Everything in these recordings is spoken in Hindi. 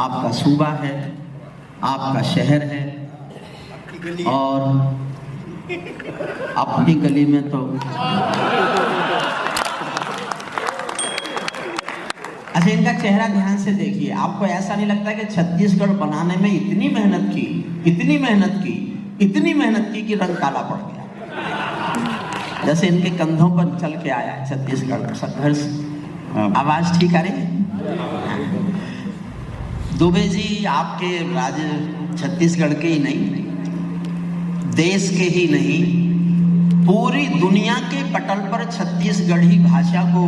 आपका सूबा है, आपका शहर है, और अपनी गली में तो अच्छा, इनका चेहरा ध्यान से देखिए। आपको ऐसा नहीं लगता कि छत्तीसगढ़ बनाने में इतनी मेहनत की, इतनी मेहनत की, इतनी मेहनत की कि रंग काला पड़ गया? जैसे इनके कंधों पर चल के आया है छत्तीसगढ़ संघर्ष। आवाज ठीक आ रही है? दुबे जी, आपके राज्य छत्तीसगढ़ के ही नहीं, देश के ही नहीं, पूरी दुनिया के पटल पर छत्तीसगढ़ी भाषा को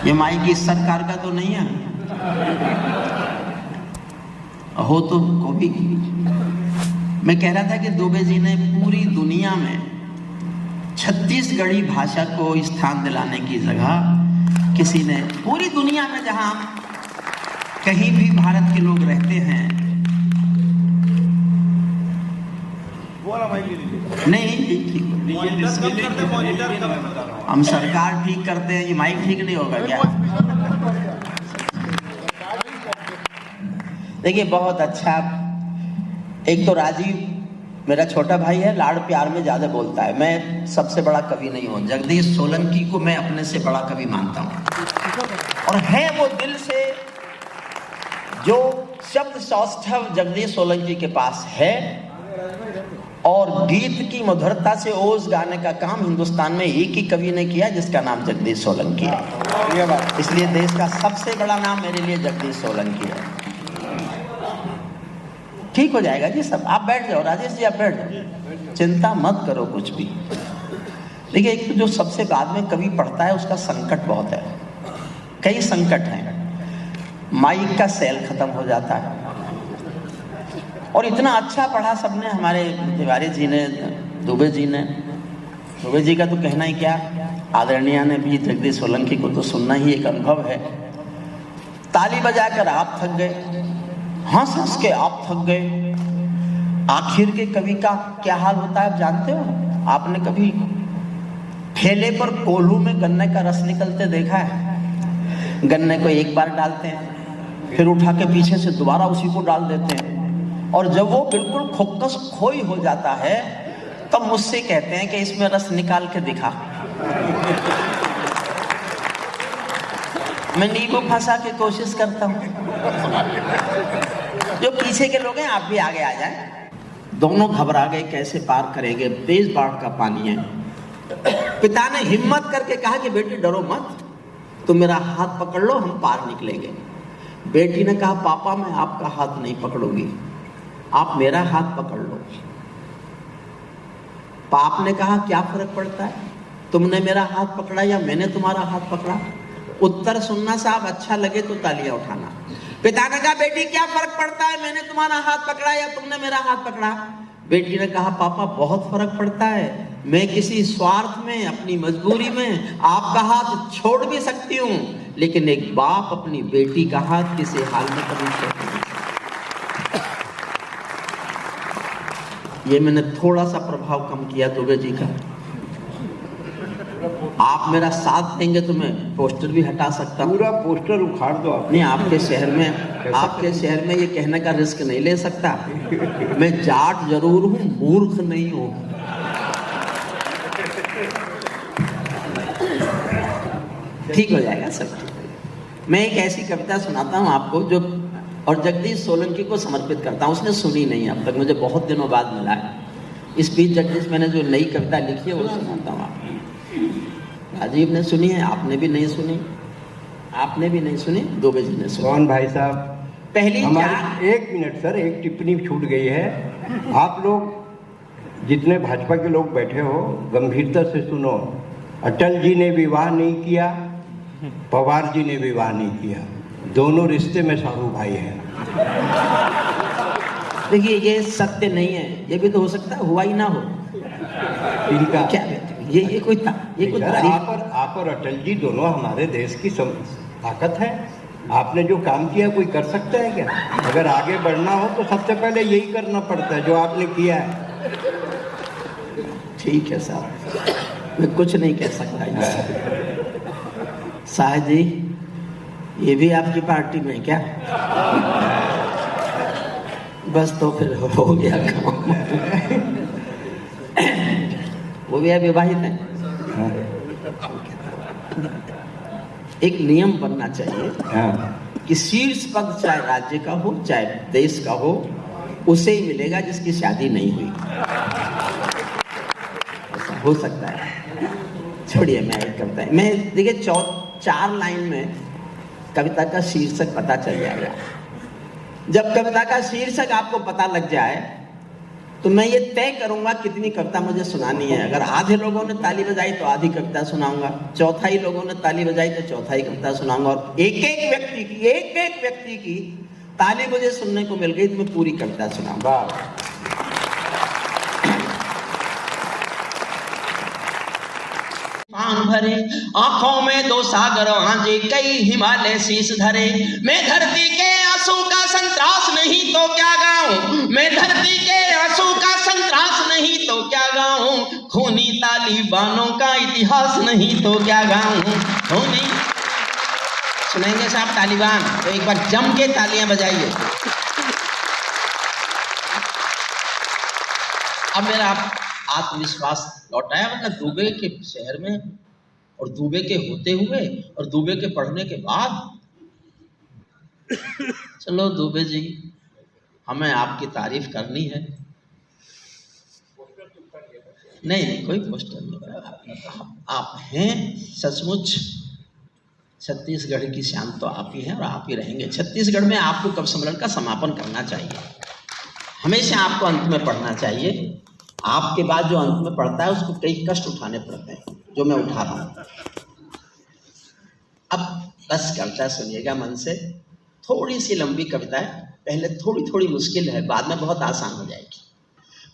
ये माइक इस सरकार का तो नहीं है, हो तो कॉपी की। मैं कह रहा था कि दुबे जी ने पूरी दुनिया में छत्तीसगढ़ी भाषा को स्थान दिलाने की जगह किसी ने, पूरी दुनिया में जहां कहीं भी भारत के लोग रहते हैं, नहीं ठीक, हम सरकार ठीक करते हैं, ये माइक ठीक नहीं होगा क्या? देखिए बहुत अच्छा। एक तो राजीव मेरा छोटा भाई है, लाड़ प्यार में ज्यादा बोलता है। मैं सबसे बड़ा कवि नहीं हूं, जगदीश सोलंकी को मैं अपने से बड़ा कवि मानता हूं, और है वो दिल से जो शब्द सौष्ठव जगदीश सोलंकी के पास है, और गीत की मधुरता से ओज गाने का काम हिंदुस्तान में एक ही कवि ने किया, जिसका नाम जगदीश सोलंकी है। इसलिए देश का सबसे बड़ा नाम मेरे लिए जगदीश सोलंकी है। ठीक हो जाएगा जी सब, आप बैठ जाओ, राजेश जी आप बैठ जाओ, चिंता मत करो कुछ भी। देखिए, एक तो जो सबसे बाद में कवि पढ़ता है उसका संकट बहुत है, कई संकट हैं। माइक का सेल खत्म हो जाता है, और इतना अच्छा पढ़ा सबने, हमारे तिवारी जी ने, दुबे जी ने। दुबे जी का तो कहना ही क्या, आदरणीय ने भी जगदीश सोलंकी को तो सुनना ही एक अनुभव है। ताली बजाकर आप थक गए, हंस हंस के आप थक गए। आखिर के कवि का क्या हाल होता है आप जानते हो? आपने कभी ठेले पर कोल्हू में गन्ने का रस निकलते देखा है? गन्ने को एक बार डालते हैं, फिर उठा के पीछे से दोबारा उसी को डाल देते हैं, और जब वो बिल्कुल खोकस खोई हो जाता है तब मुझसे कहते हैं कि इसमें रस निकाल के दिखा। मैं नींबू फंसा के कोशिश करता हूं। जो पीछे के लोग हैं आप भी आगे आ जाएं। दोनों घबरा गए, कैसे पार करेंगे, तेज बाढ़ का पानी है। पिता ने हिम्मत करके कहा कि बेटी डरो मत, तुम मेरा हाथ पकड़ लो, हम पार निकलेंगे। बेटी ने कहा पापा मैं आपका हाथ नहीं पकड़ूंगी, आप मेरा हाथ पकड़ लो। बाप ने कहा क्या फर्क पड़ता है, तुमने मेरा हाथ पकड़ा या मैंने तुम्हारा हाथ पकड़ा? उत्तर सुनना साहब, अच्छा लगे तो तालियां उठाना। पिता ने कहा बेटी क्या फर्क पड़ता है, मैंने तुम्हारा हाथ पकड़ा या तुमने मेरा हाथ पकड़ा? बेटी ने कहा पापा बहुत फर्क पड़ता है, मैं किसी स्वार्थ में, अपनी मजबूरी में आपका हाथ छोड़ भी सकती हूँ, लेकिन एक बाप अपनी बेटी का हाथ किसी हाल में कभी छोड़ नहीं। ये मैंने थोड़ा सा प्रभाव कम किया दुबे जी का। आप मेरा साथ देंगे तो मैं पोस्टर भी हटा सकता हूं। पूरा पोस्टर उखाड़ दो आप। नहीं, आपके शहर में ये कहने का रिस्क नहीं ले सकता। मैं जाट जरूर हूं, मूर्ख नहीं हूं। ठीक हो जाएगा सब। मैं एक ऐसी कविता सुनाता हूं आपको जो, और जगदीश सोलंकी को समर्पित करता हूं। उसने सुनी नहीं अब तक, मुझे बहुत दिनों बाद मिला है। इस बीच जगदीश मैंने जो नई कविता लिखी है वो सुनाता हूं आपको। राजीव ने सुनी है, आपने भी नहीं सुनी, आपने भी नहीं सुनी, दुबे जी ने सुनी। कौन भाई साहब? पहली हमारी 1 मिनट सर, एक टिप्पणी छूट गई है। आप लोग जितने भाजपा के लोग बैठे हो गंभीरता से सुनो। अटल जी ने विवाह नहीं किया, पवार जी ने विवाह नहीं किया, दोनों रिश्ते में सारू भाई हैं। देखिए ये सत्य नहीं है, ये भी तो हो सकता है हुआ ही ना हो। इनका क्या ये कोई आप और अटल जी दोनों हमारे देश की ताकत है। आपने जो काम किया कोई कर सकता है क्या? अगर आगे बढ़ना हो तो सबसे पहले यही करना पड़ता है जो आपने किया है। ठीक है साहब। मैं कुछ नहीं कह सकता इससे। शाह जी, ये भी आपकी पार्टी में क्या? बस तो फिर हो गया काम। वो भी विवाहित है। एक नियम बनना चाहिए कि शीर्ष पद चाहे राज्य का हो चाहे देश का हो, उसे ही मिलेगा जिसकी शादी नहीं हुई। ऐसा हो सकता है। छोड़िए, मैं एक करता है। मैं देखिए 4 लाइन में कविता का शीर्षक पता चल जाएगा। जब कविता का शीर्षक आपको पता लग जाए तो मैं ये तय करूंगा कितनी कविता मुझे सुनानी है। अगर आधे लोगों ने ताली बजाई तो आधी कविता सुनाऊंगा, चौथाई लोगों ने ताली बजाई तो चौथाई कविता सुनाऊंगा, और एक एक व्यक्ति की ताली मुझे सुनने को मिल गई तो मैं पूरी कविता सुनाऊंगा। भरे आंखों में 2 सागर आंजे, कई हिमालय शीश धरे। मैं धरती के आंसू का संतरास नहीं तो क्या गाऊं, मैं धरती के आंसू का संतरास नहीं तो क्या गाऊं, खूनी तालिबानों का इतिहास नहीं तो क्या गाऊं। खूनी सुनेंगे साहब तालिबान तो एक बार जम के तालियां बजाइए। अब मेरा आत्मविश्वास लौटाया, वरना दुबे के शहर में और दुबे के होते हुए और दुबे के पढ़ने के बाद, चलो दुबे जी हमें आपकी तारीफ करनी है। नहीं, कोई पोस्टर नहीं। आप हैं सचमुच छत्तीसगढ़ की शान तो आप ही हैं और आप ही रहेंगे। छत्तीसगढ़ में आपको कवि सम्मेलन का समापन करना चाहिए, हमेशा आपको अंत में पढ़ना चाहिए। आपके बाद जो अंत में पढ़ता है उसको कई कष्ट उठाने पड़ते हैं, जो मैं उठा रहा हूं। अब बस कविता सुनिएगा मन से। थोड़ी सी लंबी कविता है, पहले थोड़ी मुश्किल है, बाद में बहुत आसान हो जाएगी।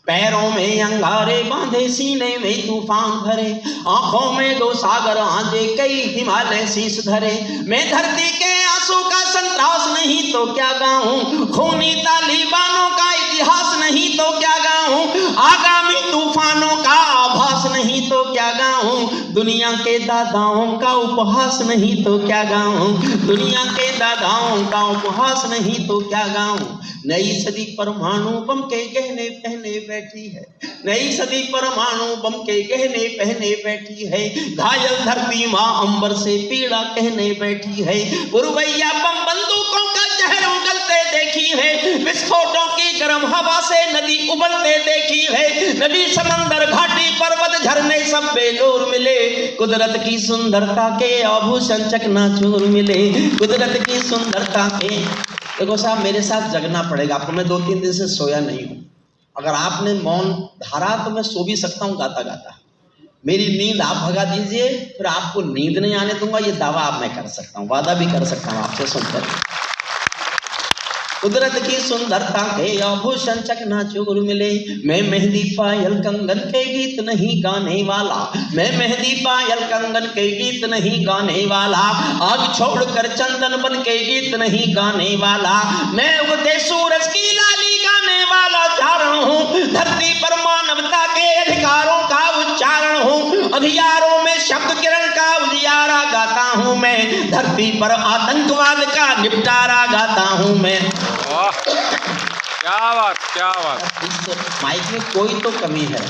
पैरों में अंगारे बांधे, सीने में तूफान भरे, आंखों में 2 सागर आंजे, कई हिमालय शीश धरे। मैं धरती के आंसू का संतरास नहीं तो क्या गाऊं, खूनी तालिबानों का इतिहास नहीं तो क्या गाऊं, आगामी तूफानों का आभास नहीं तो क्या गाऊं, दुनिया के दादाओं का उपहास नहीं तो क्या गाऊं, दुनिया के दादाओं का उपहास नहीं तो क्या गाऊं। नई सदी परमाणु बम के गहने पहने बैठी है, नई सदी परमाणु बम के गहने पहने बैठी है, घायल धरती माँ अंबर से पीड़ा कहने बैठी है, पुरवैया बम बंदूकों का जहर उगलते देखी है, विस्फोटों की गर्म हवा से नदी उबलते देखी है, नदी समंदर घाटी पर्वत झरने सब बेजोर मिले, कुदरत की सुंदरता के आभूषण चकनाचूर मिले, कुदरत की सुंदरता के। देखो साहब, मेरे साथ जगना पड़ेगा आपको। मैं 2-3 दिन से सोया नहीं हूँ। अगर आपने मौन धारा तो मैं सो भी सकता हूँ गाता गाता। मेरी नींद आप भगा दीजिए, फिर आपको नींद नहीं आने दूंगा, ये दावा आप मैं कर सकता हूँ, वादा भी कर सकता हूँ आपसे सुनकर। कुदरत की सुंदरता के आभूषण चकनाचूर मिले, मैं मेहंदी पायल कंगन के गीत नहीं गाने वाला, मैं मेहंदी पायल कंगन के गीत नहीं गाने वाला, आग छोड़कर चंदन बन के गीत नहीं गाने वाला, मैं उगते सूरज की लाली गाने वाला चारण हूँ, धरती पर मानवता के अधिकारों का उच्चारण हूँ, अंधियारों में शब्द किरण का उजियारा गाता हूँ मैं, धरती पर आतंकवाद का निपटारा गाता हूँ मैं। क्या बात, क्या बात। इस माइक में कोई तो कमी है,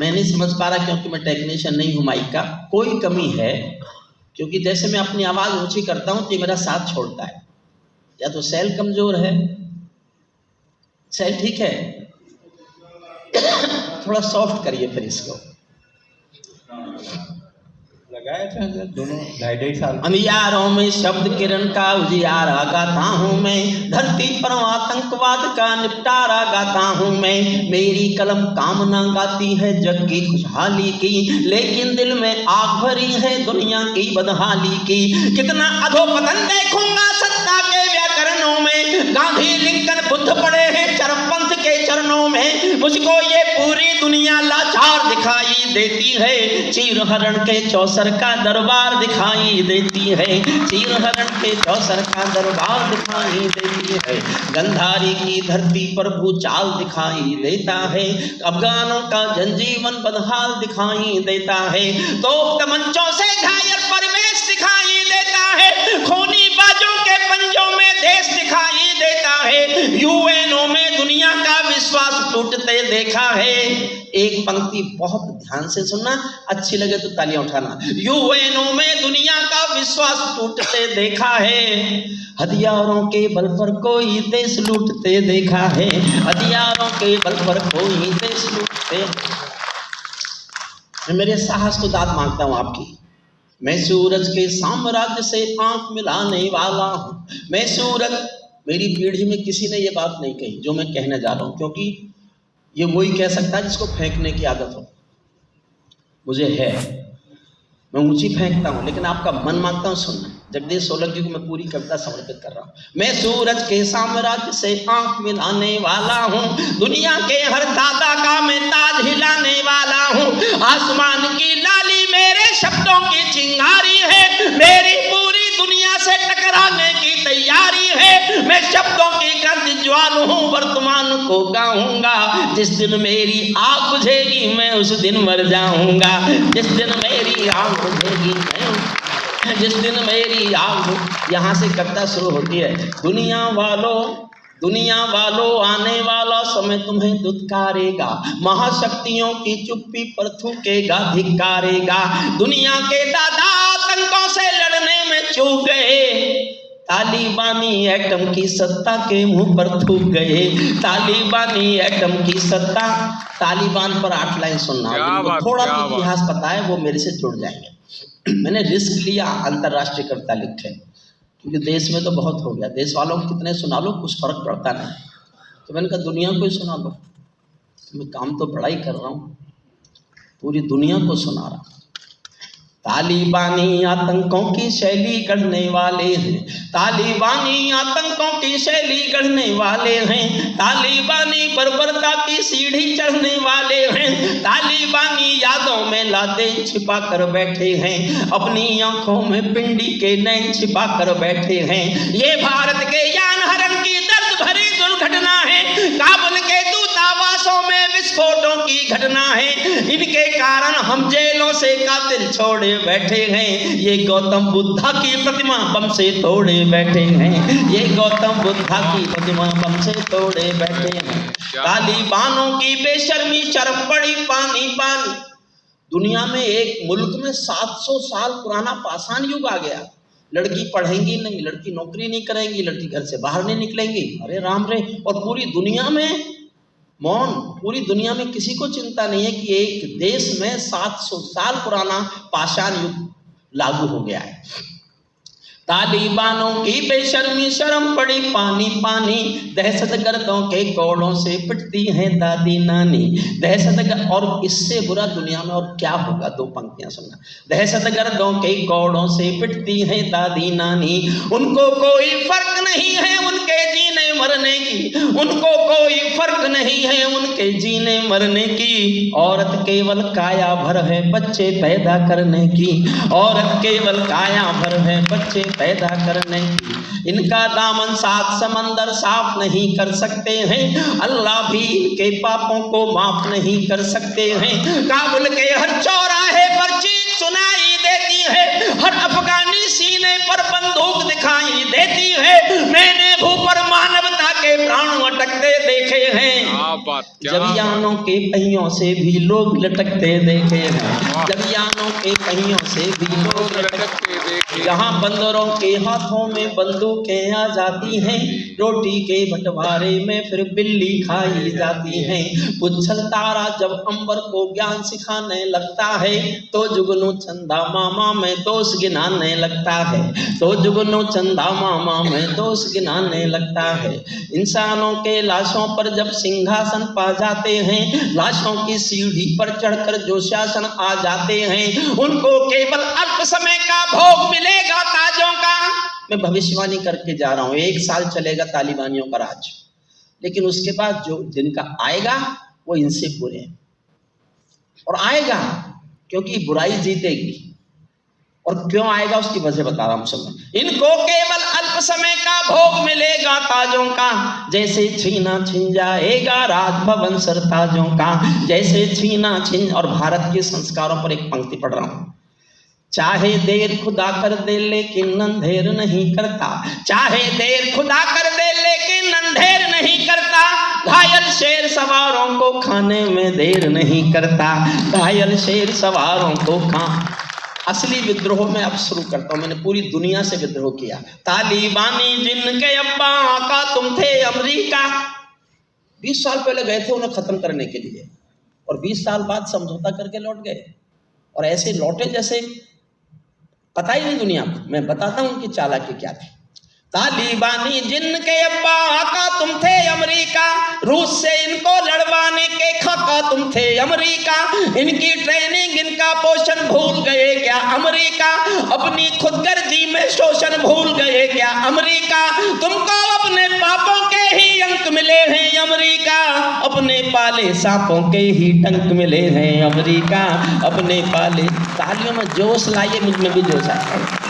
मैं नहीं समझ पा रहा क्योंकि मैं टेक्नीशियन नहीं हूँ माइक का। कोई कमी है क्योंकि जैसे मैं अपनी आवाज़ ऊंची करता हूँ तो ये मेरा साथ छोड़ता है, या तो सेल कमजोर है। सेल ठीक है, थोड़ा सॉफ्ट करिए फिर इसको। दोनों 2.5 साल। अंधियारों में शब्द किरण का उजियारा गाता हूँ मैं, धरती पर आतंकवाद का निपटारा गाता हूँ मैं, मेरी कलम कामना गाती है जग की खुशहाली की, लेकिन दिल में आग भरी है दुनिया की बदहाली की। कितना अधोपतन देखूंगा सत्ता के व्याकरणों में, गांधी लिंकन बुद्ध पड़े हैं चरमपंथ के चरणों में मुझको ये पूरी दुनिया लाचार दिखाई देती है। चीर हरण के चौसर का दरबार दिखाई देती है, चीर हरण के चौसर का दरबार दिखाई देती है। गंधारी की धरती पर भूचाल दिखाई देता है, अफगानों का जनजीवन बदहाल दिखाई देता है। तो तमंचों से घायल परिवेश दिखाई देता है, खूनी बाजों के पंजों में देश दिखाई देता है। यूएनओ में दुनिया का विश्वास टूटते देखा है। एक पंक्ति बहुत ध्यान से सुनना, अच्छी लगे तो तालियां उठाना। यूएनओ में दुनिया का विश्वास टूटते देखा है, हथियारों के बल पर कोई देश लूटते देखा है, हथियारों के बल पर कोई देश लूटते। मैं मेरे साहस को दाद मांगता हूं आपकी। मैं सूरज के साम्राज्य से आंख मिलाने वाला हूं, मैं सूरज। मेरी पीढ़ी में किसी ने ये बात नहीं कही जो मैं कहने जा रहा हूं, क्योंकि ये वही कह सकता है जिसको फेंकने की आदत हो। मुझे है, मैं ऊंची फेंकता हूं, लेकिन आपका मन मांगता हूं सुनना। जगदीश सोलंकी को मैं पूरी कविता समर्पित कर रहा हूं। मैं सूरज के साम्राज्य से आंख मिलाने वाला हूं, दुनिया के हर दादा का मैं ताज हिलाने वाला हूं। आसमान की लाली मेरे शब्दों की चिंगारी है, मेरी पूरी दुनिया से टकराने की तैयारी है। मैं शब्दों की गर्द ज्वाल हूं, वर्तमान को गाऊंगा। जिस दिन मेरी आग बुझेगी मैं उस दिन मर जाऊंगा, जिस दिन मेरी आग बुझेगी मैं, जिस दिन मेरी आग। यहाँ से कविता शुरू होती है। दुनिया वालों आने वाला समय तुम्हें दुत्कारेगा, महाशक्तियों की चुप्पी पर थूकेगा, धिक्कारेगा। दुनिया के दादा आतंकों से लड़ने में चूक गए, तालिबानी एटम की सत्ता के मुंह पर थूक गए, तालिबानी एटम की सत्ता। तालिबान पर 8 लाइन सुनना, थोड़ा भी इतिहास पता है वो मेरे से जुड़ जाएंगे। मैंने रिस्क लिया अंतरराष्ट्रीय कविता लिखे, क्योंकि देश में तो बहुत हो गया, देश वालों को कितने सुना लो कुछ फर्क पड़ता नहीं। तो मैंने कहा दुनिया को ही सुना लो। तो मैं काम तो बड़ा ही कर रहा हूँ, पूरी दुनिया को सुना रहा हूँ। तालिबानी आतंकों की शैली गढ़ने वाले हैं, तालिबानी आतंकों की शैली गढ़ने वाले हैं, तालिबानी बर्बरता की सीढ़ी चढ़ने वाले हैं, तालिबानी यादों में लादें छिपा कर बैठे हैं, अपनी आंखों में पिंडी के नैन छिपा कर बैठे हैं। ये भारत के यान हरण की दर्द भरी दुर्घटना है, काबुल के दूतावासों में विस्फोटों की घटना है। इनके कारण हम जेलों से कातिल छोड़े बैठे हैं, ये गौतम बुद्धा की प्रतिमा बम से तोड़े बैठे हैं, ये गौतम बुद्धा की प्रतिमा बम से तोड़े बैठे हैं। तालिबानों की बेशर्मी शर्म पड़ी पानी पानी। दुनिया में एक मुल्क में 700 साल पुराना पाषाण युग आ गया। लड़की पढ़ेंगी नहीं, लड़की नौकरी नहीं करेंगी, लड़की घर से बाहर नहीं निकलेंगी। अरे राम रे। और पूरी दुनिया में मौन, पूरी दुनिया में किसी को चिंता नहीं है कि एक देश में 700 साल पुराना पाषाण युग लागू हो गया है। तालिबानों की बेशर्मी शर्म पड़ी पानी पानी, दहशतगर्दों के कोड़ों से पिटती हैं दादी नानी, दहशतगर्द। और इससे बुरा दुनिया में और क्या होगा, 2 पंक्तियां सुनना। दहशतगर्दों के कोड़ों से पिटती हैं दादी नानी, उनको कोई फर्क नहीं है उनके जीने मरने की, उनको कोई फर्क नहीं है उनके जीने मरने की। औरत केवल काया भर है बच्चे पैदा करने की, औरत केवल काया भर है बच्चे पैदा करने की। इनका दामन 7 समंदर साफ नहीं कर सकते हैं, अल्लाह भी इनके पापों को माफ नहीं कर सकते हैं। काबुल के हर चौराहे पर चीख सुनाई देती है, हर अफगानी सीने पर बंदूक दिखाई देती है। मैंने भू पर मानवता के प्राण अटकते देखे हैं, जब यानों के पहियों से भी लोग लटकते देखे हैं, जब यानों के पहियों से भी लोग लटकते देखे। यहाँ बंदरों के हाथों में बंदूकें आ जाती हैं, रोटी के बंटवारे में फिर बिल्ली खाई जाती है। पुच्छल तारा जब अंबर को ज्ञान सिखाने लगता है, तो जुगनू चंदा मामा में दोष गिनाने लगता है, तो जुगनू चंदा मामा में दोष गिनाने लगता है। इंसानों के लाशों पर जब सिंहासन पा जाते हैं, लाशों की सीढ़ी पर चढ़कर जो शासन आ जाते हैं, उनको केवल अल्प समय का भोग मिलेगा ताजों का। मैं भविष्यवाणी करके जा रहा हूं, 1 साल चलेगा तालिबानियों का राज। लेकिन उसके बाद जो जिनका आएगा वो इनसे बुरे हैं, और आएगा क्योंकि बुराई जीतेगी। और क्यों आएगा उसकी वजह बता रहा हूं सब। इनको केवल अल्प समय का भोग मिलेगा ताजों का, जैसे छीना छिन जाएगा राजभवन सरताजों का, जैसे छीना छिन। और भारत के संस्कारों पर एक पंक्ति पढ़ रहा हूं, चाहे देर खुदा कर दे लेकिन अंधेर नहीं करता, चाहे देर खुदा कर दे लेकिन अंधेर नहीं करता, घायल शेर सवारों को खाने में देर नहीं करता, घायल शेर सवारों को खा। असली विद्रोह में अब शुरू करता हूं। मैंने पूरी दुनिया से विद्रोह किया। तालिबानी जिनके अब्बा आका तुम थे अमेरिका, 20 साल पहले गए थे उन्हें खत्म करने के लिए, और 20 साल बाद समझौता करके लौट गए, और ऐसे लौटे जैसे पता ही नहीं दुनिया को। मैं बताता हूं उनकी चालाकी क्या थी। तालिबानी जिनके अब्बा आका तुम थे अमेरिका, रूस से इनको लड़वाने के खाका तुम थे अमेरिका, इनकी ट्रेनिंग इनका पोषण भूल गए क्या अमेरिका, अपनी खुदगर्जी में शोषण भूल गए क्या अमेरिका, तुमको अपने पापों के ही अंक मिले हैं अमेरिका, अपने पाले सांपों के ही डंक मिले हैं अमेरिका, अपने पाले। तालियों में जोश लाइए, मुझ में भी जोश आए।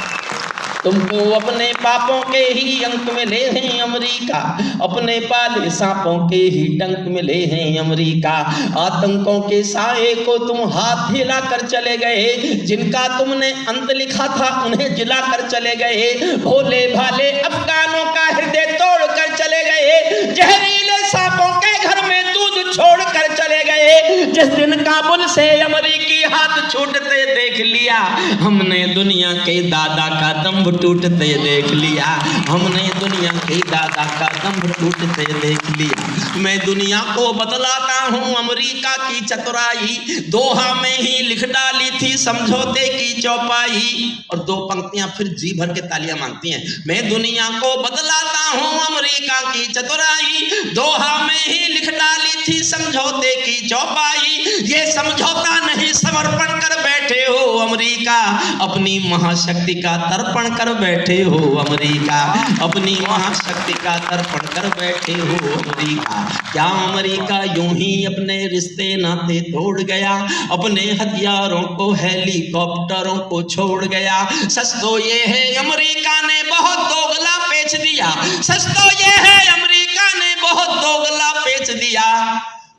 तुमको अपने पापों के ही अंक मिले हैं अमेरिका, अपने पाले सांपों के ही डंक मिले हैं अमेरिका, आतंकों के साए को तुम हाथ हिला कर चले गए, जिनका तुमने अंत लिखा था उन्हें जिला कर चले गए, भोले भाले अफगानों का हृदय तोड़ कर चले गए, जहरीले सांपों के घर में दूध छोड़ कर चले गए, जिस दिन काबुल से अमेरिकी हाथ छूटते देख लिया, हमने दुनिया के दादा का दम टूटते देख लिया, हमने दुनिया के दादा का दम टूटते देख लिया। मैं दुनिया को बतलाता हूँ अमेरिका की चतुराई, दोहा में ही लिख डाली थी समझौते की चौपाई। और 2 पंक्तियां फिर जी भर के तालियां मांगती हैं। मैं दुनिया को बतलाता हूँ अमेरिका की चतुराई, दोहा में ही लिख डाली थी समझौते की चौपाई, ये समझौता नहीं समर्पण कर बैठे हो अमेरिका, अपनी महाशक्ति का तर्पण कर बैठे हो अमेरिका, अपनी महाशक्ति का तर्पण कर बैठे हो अमेरिका। क्या अमेरिका यूं ही अपने रिश्ते नाते तोड़ गया, अपने हथियारों को हेलीकॉप्टरों को छोड़ गया? सच तो ये है अमेरिका ने बहुत दोगला पेच दिया, सच तो ये है अमेरिका ने बहुत दोगला पेच दिया,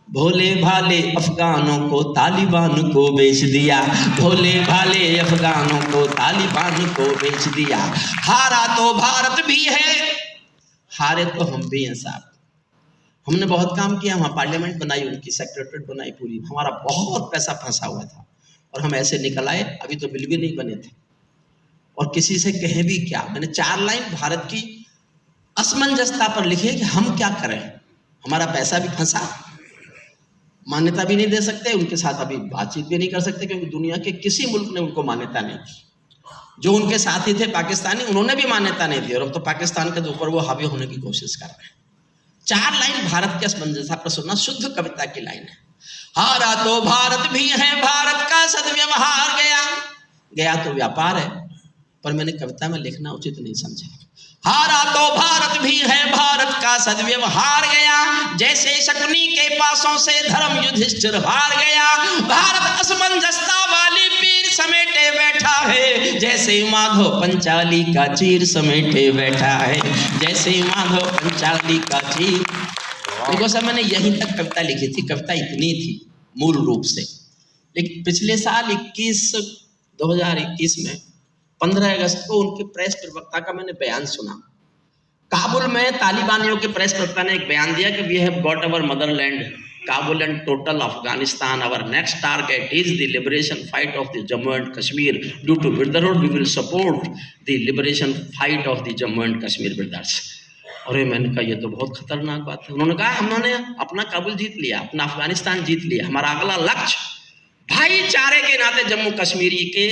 भोले भाले अफगानों को तालिबान को बेच दिया, भोले भाले अफगानों को तालिबान को बेच दिया। हारा तो भारत भी है, हारे तो हम भी हैं साहब। हमने बहुत काम किया, वहाँ पार्लियामेंट बनाई, उनकी सेक्रेटरीट बनाई पूरी, हमारा बहुत पैसा फंसा हुआ था और हम ऐसे निकल आए। अभी तो बिल भी नहीं बने थे और किसी से कहे भी क्या। मैंने 4 लाइन भारत की असमंजसता पर लिखी कि हम क्या करें, हमारा पैसा भी फंसा, मान्यता भी नहीं दे सकते, उनके साथ अभी बातचीत भी नहीं कर सकते क्योंकि दुनिया के किसी मुल्क ने उनको मान्यता नहीं दी। जो उनके साथी थे पाकिस्तानी, उन्होंने भी मान्यता नहीं दी और अब तो पाकिस्तान के ऊपर वो हावी होने की कोशिश कर रहे हैं। 4 लाइन भारत के असमंजसता पर सुनना, शुद्ध कविता की लाइन है। हारा तो भारत भी है, भारत का सदव्यवहार गया, गया तो व्यापार है, पर मैंने कविता में लिखना उचित नहीं समझा। हारा तो भारत भी है, भारत का सदव्यवहार गया, जैसे शकुनी के पासों से धर्म युधिष्ठिर हार गया। भारत असमंजसता वाली पीर समेटे बैठा है, जैसे माधव पंचाली का चीर समेटे बैठा है, जैसे माधव पंचाली का चीर। देखो सर, मैंने यहीं तक कविता लिखी थी, कविता इतनी थी मूल रूप से, लेकिन पिछले साल 2021 में 15 अगस्त को उनके प्रेस प्रवक्ता का मैंने बयान सुना। काबुल में तालिबानियों के प्रेस प्रवक्ता ने एक बयान दिया कि we have got our motherland, Kabul and total Afghanistan. Our next target is the liberation fight of the Jammu and Kashmir. Due to brotherhood, we will support the liberation fight of the Jammu and Kashmir brothers. अरे मैंने कहा ये तो बहुत खतरनाक बात है। उन्होंने कहा हमने अपना काबुल जीत लिया, अपना अफगानिस्तान जीत लिया, हमारा अगला लक्ष्य भाईचारे के नाते जम्मू कश्मीरी के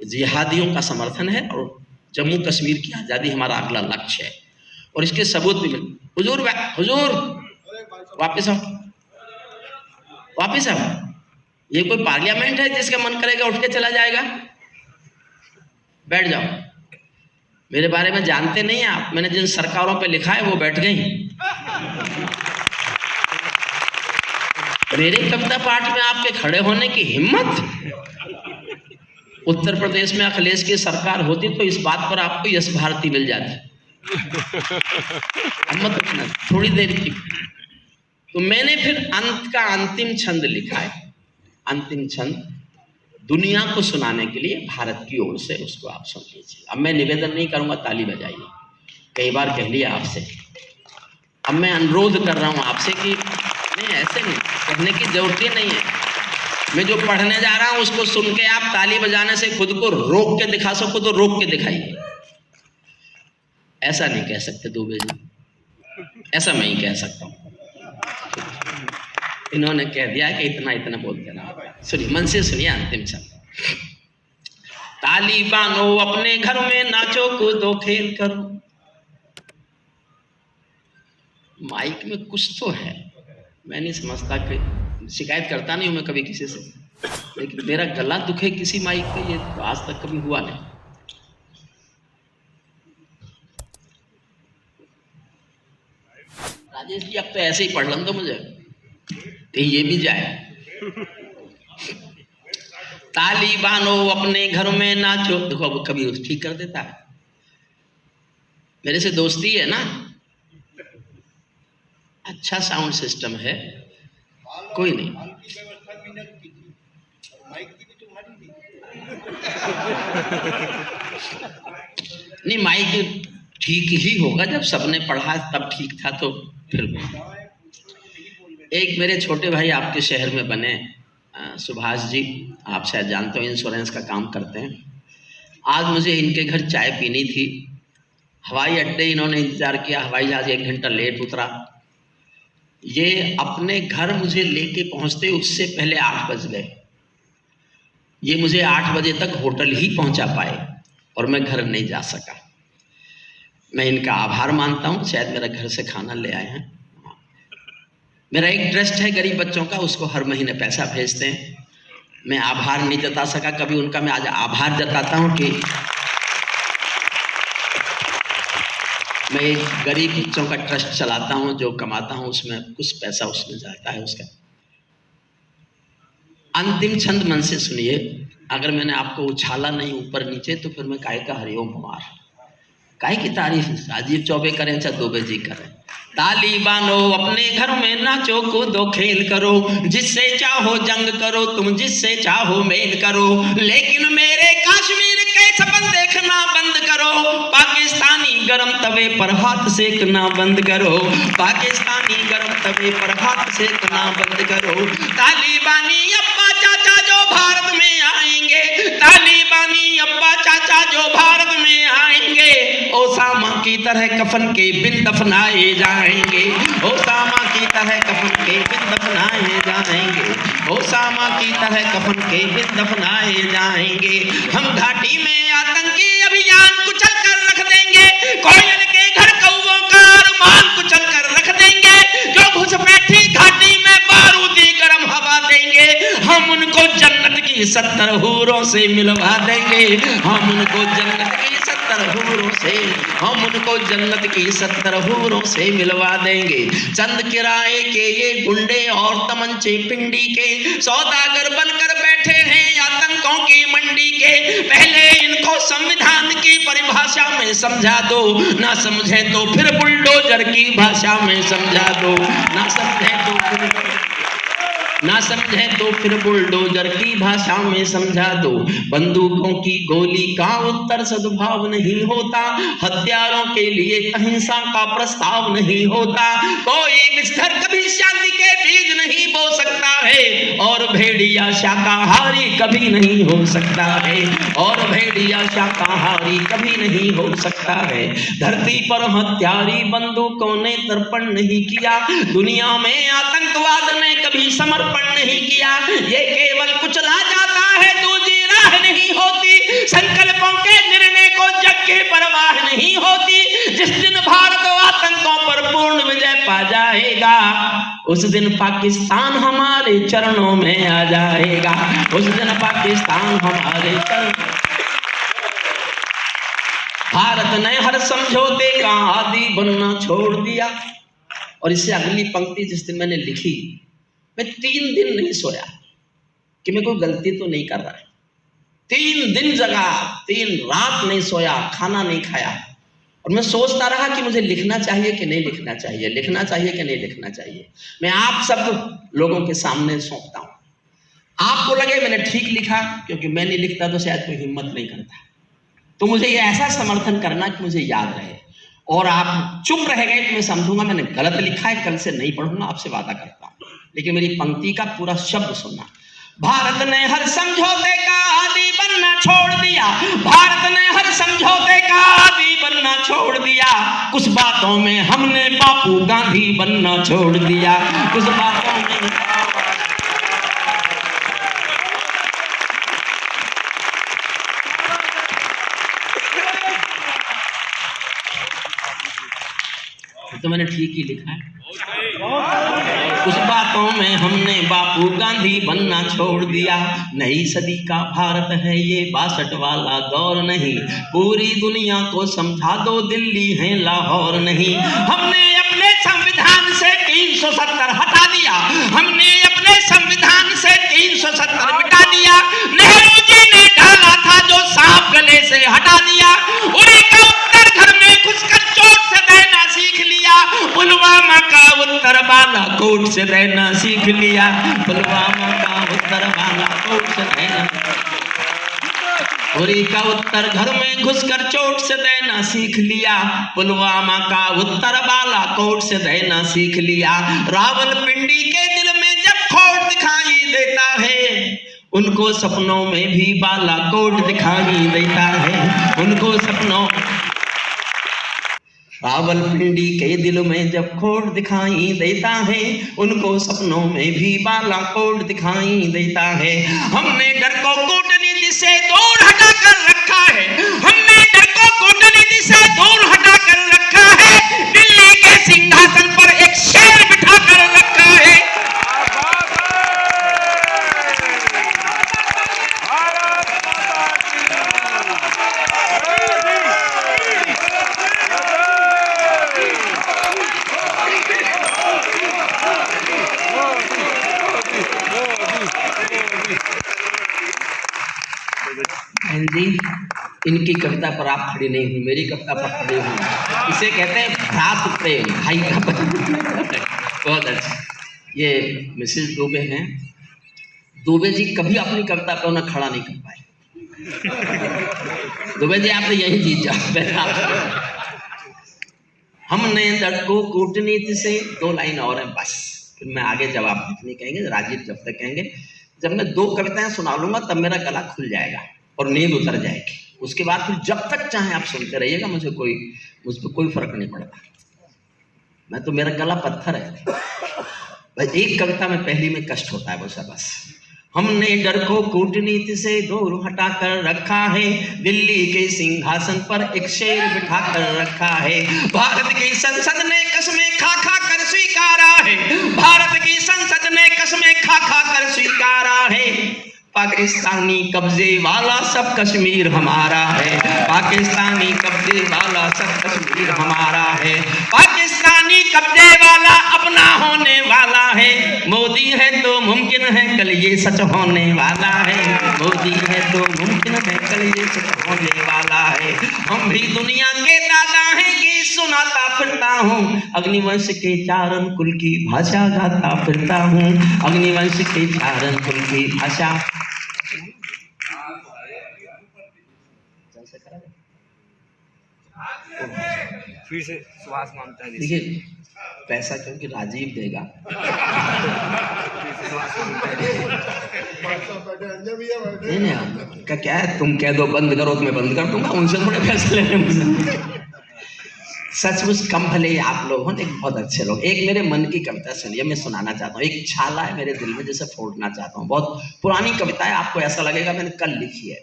जिहादियों का समर्थन है और जम्मू कश्मीर की आज़ादी हमारा अगला लक्ष्य है। और इसके सबूत भी मिले। हुजूर वापिस आओ। ये कोई पार्लियामेंट है जिसका मन करेगा उठ के चला जाएगा? बैठ जाओ। मेरे बारे में जानते नहीं आप, मैंने जिन सरकारों पे लिखा है वो बैठ गई। मेरे कविता पाठ में आपके खड़े होने की हिम्मत? उत्तर प्रदेश में अखिलेश की सरकार होती तो इस बात पर आपको यश भारती मिल जाती। हिम्मत उठना थोड़ी देर की। तो मैंने फिर अंत का अंतिम छंद लिखा है। अंतिम छंद दुनिया को सुनाने के लिए भारत की ओर से, उसको आप सुन लीजिए। अब मैं निवेदन नहीं करूंगा, ताली बजाइए। कई बार कह लिया आपसे, अब मैं अनुरोध कर रहा हूं आपसे कि नहीं, ऐसे नहीं कहने की जरूरत ही नहीं है। मैं जो पढ़ने जा रहा हूं उसको सुन के आप ताली बजाने से खुद को रोक के दिखा सको तो रोक के दिखाइए। ऐसा नहीं कह सकते दुबे जी, ऐसा मैं ही कह सकता हूं। इन्होंने कह दिया कि इतना इतना बोल देना। सुनिए, मन से सुनिए अंतिम शब्द। ताली बानो अपने घर में, नाचो कूदो खेल करो। माइक में कुछ तो है, मैं नहीं समझता कि, शिकायत करता नहीं हूं मैं कभी किसी से, लेकिन मेरा गला दुखे किसी माइक पे, ये तो आज तक कभी हुआ नहीं। राजेश जी अब तो ऐसे ही पढ़ लन दो मुझे, ये भी जाए। ताली बानो अपने घर में, नाचो। देखो अब कभी ठीक कर देता है, मेरे से दोस्ती है ना, अच्छा साउंड सिस्टम है, कोई नहीं। नहीं, माइक ठीक ही होगा, जब सबने पढ़ा तब ठीक था, तो फिर एक मेरे छोटे भाई आपके शहर में बने, सुभाष जी, आप शायद जानते हो, इंश्योरेंस का काम करते हैं। आज मुझे इनके घर चाय पीनी थी, हवाई अड्डे इन्होंने इंतजार किया, हवाई जहाज 1 घंटा लेट उतरा। ये अपने घर मुझे लेके पहुंचते उससे पहले 8 बज गए। ये मुझे 8 बजे तक होटल ही पहुंचा पाए और मैं घर नहीं जा सका। मैं इनका आभार मानता हूं, शायद मेरा घर से खाना ले आए हैं। मेरा एक ट्रस्ट है गरीब बच्चों का, उसको हर महीने पैसा भेजते हैं। मैं आभार नहीं जता सका कभी उनका, मैं आज आभार जताता हूं कि मैं एक गरीब बच्चों का ट्रस्ट चलाता हूं, जो कमाता हूं उसमें कुछ पैसा उसमें जाता है उसका। अंतिम छंद मन से सुनिए। अगर मैंने आपको उछाला नहीं ऊपर नीचे तो फिर मैं काहे का हरिओम कुमार, काहे की तारीफ राजीव चौबे करें चाहे दुबे जी करें। ताली बानो अपने घर में, नाचो कूदो खेल करो, जिससे चाहो जंग करो, तुम जिससे चाहो मेल करो, लेकिन मेरे कश्मीर के सपन देखना बंद करो। पाकिस्तानी गरम तवे पर हाथ सेकना बंद करो, पाकिस्तानी गरम तवे पर हाथ सेकना बंद करो। तालिबानी अब्बा चाचा जो भारत में आएंगे, तालिबानी अब्बा चाचा जो भारत में आएंगे, ओसामा की तरह कफन के बिन दफनाए जाएंगे, ओसामा की तरह कफन के बिन दफनाए जाएंगे, ओसामा की तरह कफन के बिन दफनाए जाएंगे। हम घाटी में आतंकी अभियान कुचल कर रख देंगे, कोयल के घर कौवों का अरमान कुचल कर रख देंगे, जो घुसपैठी घाटी में बारूदी गर्म हवा देंगे, हम उनको जन्नत की 70 हूरों से मिलवा देंगे, हम उनको जन्नत की 70 हूरों से, हम उनको जन्नत की 70 हूरों से मिलवा देंगे। चंद किराए के ये गुंडे और तमंचे पिंडी के सौदागर बनकर बैठे हैं आतंकों की मंडी के। पहले इनको संविधान की परिभाषा में समझा दो, ना समझे तो फिर बुलडोजर की भाषा में समझा दो, ना समझे तो फिर बुलडोजर की भाषा में समझा दो। बंदूकों की गोली का उत्तर सद्भाव नहीं होता, हथियारों के लिए अहिंसा का प्रस्ताव नहीं होता, कोई बिस्तर कभी शांति के बीज नहीं बो सकता है, और भेड़िया शाकाहारी कभी नहीं हो सकता है, और भेड़िया शाकाहारी कभी नहीं हो सकता है। धरती पर हत्यारी बंदूकों ने तर्पण नहीं किया, दुनिया में आतंकवाद ने कभी समर्पण नहीं किया, ये केवल कुचला जाता है, दूसरी राह नहीं होती। संकल्पों के निर्णय को जग की परवाह नहीं होती। जिस दिन भारत आतंकों पर पूर्ण विजय पा जाएगा, उस दिन पाकिस्तान हमारे चरणों में आ जाएगा, उस दिन पाकिस्तान हमारे चरणों। भारत ने हर समझौते का आदी बनना छोड़ दिया। और इससे अगली पंक्ति जिस दिन मैंने लिखी मैं 3 दिन नहीं सोया कि मैं कोई गलती तो नहीं कर रहा है। 3 दिन जगा, 3 रात नहीं सोया, खाना नहीं खाया, और मैं सोचता रहा कि मुझे लिखना चाहिए कि नहीं लिखना चाहिए, लिखना चाहिए कि नहीं लिखना चाहिए। मैं आप सब लोगों के सामने सौंपता हूँ। आपको लगे मैंने ठीक लिखा, क्योंकि मैं नहीं लिखता तो शायद कोई हिम्मत नहीं करता, तो मुझे ये ऐसा समर्थन करना कि मुझे याद रहे। और आप चुप रह गए तो मैं समझूंगा मैंने गलत लिखा है, कल से नहीं पढ़ूंगा, आपसे वादा करता हूँ। लेकिन मेरी पंक्ति का पूरा शब्द सुनना। भारत ने हर समझौते का आदी बनना छोड़ दिया, भारत ने हर समझौते का आदी बनना छोड़ दिया, कुछ बातों में हमने बापू गांधी बनना छोड़ दिया, कुछ बातों में। तो मैंने ठीक ही लिखा है। कुछ बातों में हमने बापू गांधी बनना छोड़ दिया, नई सदी का भारत है ये 62 वाला दौर नहीं, पूरी दुनिया को समझा दो दिल्ली है लाहौर नहीं। हमने अपने संविधान से 370 हटा दिया, हमने अपने संविधान से 370 मिटा दिया, नेहरू जी ने डाला था जो सांप गले से हटा दिया, उरी का उत्तर घर में घुसकर चोट से देना सीख लिया, पुलवामा का उत्तर बालाकोट से देना सीख लिया, पुलवामा का उत्तर बालाकोट से देना, उरी का उत्तर घर में घुसकर चोट से देना सीख लिया, पुलवामा का उत्तर बालाकोट से देना सीख लिया। रावलपिंडी के दिल में जब खोट दिखाई देता है, उनको सपनों में भी बालाकोट दिखाई देता है, उनको सपनों। रावलपिंडी के दिल में जब खोट दिखाई देता है, उनको सपनों में भी बालाकोट दिखाई देता है। हमने डर को कूटनीति से दूर हटा कर रखा है, हमने डर को कूटनीति से दूर हटा कर रखा है, दिल्ली के सिंहासन पर एक शेर बिठा कर रखा है। बहन जी, इनकी कविता पर आप खड़ी नहीं हुई, मेरी कविता पर खड़ी हुई। इसे कहते हैं भ्रातृ प्रेम, भाई का बहुत अच्छा। ये मिसेस दुबे हैं। दुबे जी कभी अपनी कविता पर उन्हें खड़ा नहीं कर पाए। दुबे जी आप तो यही जीत जाओ। हमने डर को कूटनीति से 2 लाइन और है बस, फिर मैं आगे जवाब नहीं कहेंगे, राजीव जब तक कहेंगे। जब मैं 2 कविताएं सुना लूंगा तब मेरा गला खुल जाएगा और नींद उतर जाएगी। उसके बाद फिर जब तक चाहे आप सुनते रहिएगा, मुझ पर कोई फर्क नहीं पड़ता। मैं तो, मेरा गला पत्थर है भाई। एक कविता में पहली में कष्ट होता है बस। हमने डर को कूटनीति से दूर हटा कर रखा है, दिल्ली के सिंहासन पर एक शेर बिठा कर रखा है। भारत की संसद ने कस्में खा खा कर स्वीकारा है, भारत की संसद ने कस्में खा खा कर स्वीकारा है, पाकिस्तानी कब्जे वाला सब कश्मीर हमारा है, पाकिस्तानी कब्जे वाला सब कश्मीर हमारा है, पाकिस्तानी कब्जे वाला अपना होने वाला है। मोदी है तो मुमकिन है कल ये सच होने वाला है, मोदी है तो मुमकिन है कल ये सच होने वाला है। हम भी दुनिया के दादा हैं कि सुनाता फिरता हूँ, अग्निवंश के चारण कुल की भाषा गाता फिरता हूँ, अग्निवंश के चारण कुल की भाषा। फिर से सुहास मांगता है। देखिए पैसा क्योंकि राजीव देगा। नहीं, क्या है, तुम कह दो बंद करो तो मैं बंद कर दूंगा, उनसे थोड़े पैसे लेने मुझे। सचमुच कम भले आप लोग हो, एक बहुत अच्छे लोग। एक मेरे मन की कविता सुनिए, मैं सुनाना चाहता हूँ। एक छाला है मेरे दिल में जिसे फोड़ना चाहता हूँ। बहुत पुरानी कविता है, आपको ऐसा लगेगा मैंने कल लिखी है।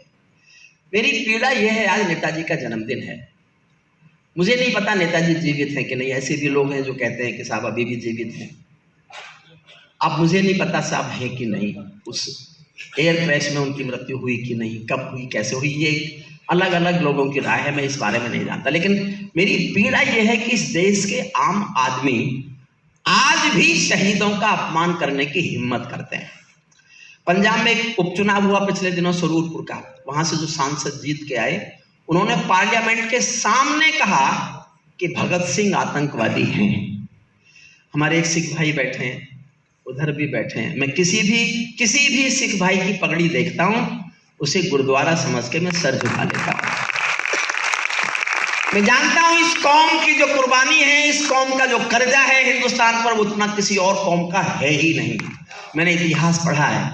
मेरी पीड़ा यह है, आज नेताजी का जन्मदिन है। मुझे नहीं पता नेताजी जीवित हैं कि नहीं, ऐसे भी लोग हैं जो कहते हैं कि साहब अभी भी जीवित हैं। अब मुझे नहीं पता साहब हैं कि नहीं, उस एयर क्रैश में उनकी मृत्यु हुई कि नहीं, कब हुई, कैसे हुई, ये अलग अलग लोगों की राय है, मैं इस बारे में नहीं जानता। लेकिन मेरी पीड़ा यह है कि इस देश के आम आदमी आज भी शहीदों का अपमान करने की हिम्मत करते हैं। पंजाब में एक उपचुनाव हुआ पिछले दिनों सुरूरपुर का, वहां से जो सांसद जीत के आए, उन्होंने पार्लियामेंट के सामने कहा कि भगत सिंह आतंकवादी हैं। हमारे एक सिख भाई बैठे हैं, उधर भी बैठे हैं। मैं किसी भी सिख भाई की पगड़ी देखता हूं, उसे गुरुद्वारा समझ के मैं सर झुका लेता हूं। मैं जानता हूं इस कौम की जो कुर्बानी है, इस कौम का जो कर्जा है हिंदुस्तान पर, वो उतना किसी और कौम का है ही नहीं। मैंने इतिहास पढ़ा है,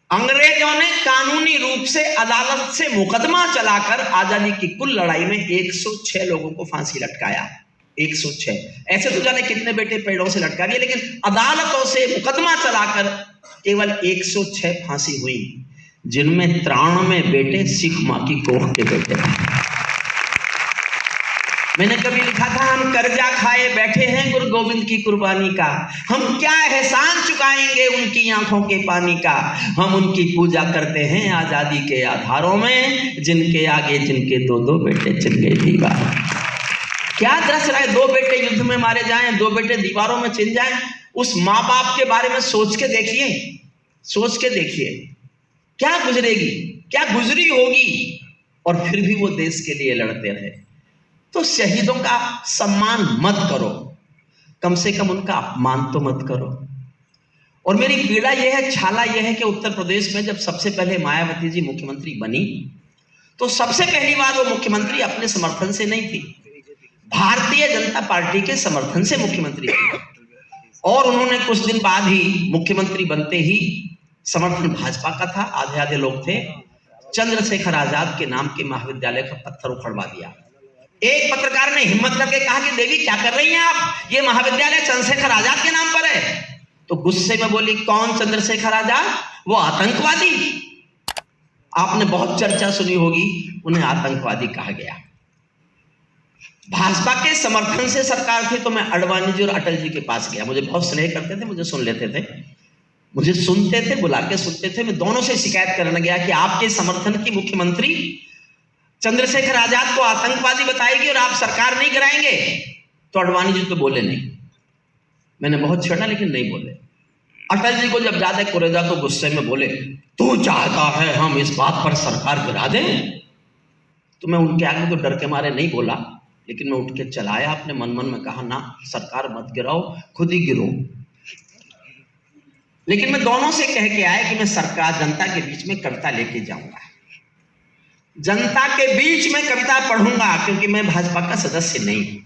अंग्रेजों ने कानूनी रूप से अदालत से मुकदमा चलाकर आजादी की कुल लड़ाई में 106 लोगों को फांसी लटकाया। 106, ऐसे तो जाने कितने बेटे पेड़ों से लटका दिए, लेकिन अदालतों से मुकदमा चलाकर केवल 106 फांसी हुई, जिनमें 93 बेटे सिख मां की कोख के बेटे थे। मैंने कभी लिखा था, हम कर्जा खाए बैठे हैं गुरु गोविंद की कुर्बानी का, हम क्या एहसान चुकाएंगे उनकी आंखों के पानी का। हम उनकी पूजा करते हैं आजादी के आधारों में, जिनके आगे जिनके दो दो बेटे चिन गए दीवार। क्या दरस रहा है, 2 बेटे युद्ध में मारे जाएं, 2 बेटे दीवारों में चिन जाएं। उस माँ बाप के बारे में सोच के देखिए, सोच के देखिए क्या गुजरेगी, क्या गुजरी होगी, और फिर भी वो देश के लिए लड़ते रहे। तो शहीदों का सम्मान मत करो, कम से कम उनका अपमान तो मत करो। और मेरी पीड़ा यह है, छाला यह है कि उत्तर प्रदेश में जब सबसे पहले मायावती जी मुख्यमंत्री बनी, तो सबसे पहली बार वो मुख्यमंत्री अपने समर्थन से नहीं थी, भारतीय जनता पार्टी के समर्थन से मुख्यमंत्री थी। और उन्होंने कुछ दिन बाद ही मुख्यमंत्री बनते ही समर्थन भाजपा का था, आधे आधे लोग थे। चंद्रशेखर आजाद के नाम के महाविद्यालय का पत्थर उखड़वा दिया। एक पत्रकार ने हिम्मत करके कहा कि देवी क्या कर रही हैं आप, ये महाविद्यालय चंद्रशेखर आजाद के नाम पर है। तो गुस्से में बोली, कौन चंद्रशेखर आजाद? वो आतंकवादी। आपने बहुत चर्चा सुनी होगी, उन्हें आतंकवादी कहा गया। भाजपा के समर्थन से सरकार थी, तो मैं अडवाणी जी और अटल जी के पास गया। मुझे बहुत स्नेह करते थे, मुझे सुन लेते थे, मुझे सुनते थे, बुला के सुनते थे। मैं दोनों से शिकायत करने गया कि आपके समर्थन की मुख्यमंत्री चंद्रशेखर आजाद को आतंकवादी बताएगी और आप सरकार नहीं कराएंगे। तो अडवाणी जी तो बोले नहीं। मैंने बहुत छेड़ा लेकिन नहीं बोले। अटल जी को जब ज्यादा कुरेदा तो गुस्से में बोले, तू चाहता है हम इस बात पर सरकार गिरा दें? तो मैं उनके आगे तो डर के मारे नहीं बोला, लेकिन मैं उठ के चलाया, अपने मन मन में कहा, ना सरकार मत गिराओ, खुद ही गिरो। लेकिन मैं दोनों से कह के आया कि मैं सरकार जनता के बीच में कविता लेके जाऊंगा, जनता के बीच में कविता पढ़ूंगा, क्योंकि मैं भाजपा का सदस्य नहीं हूं।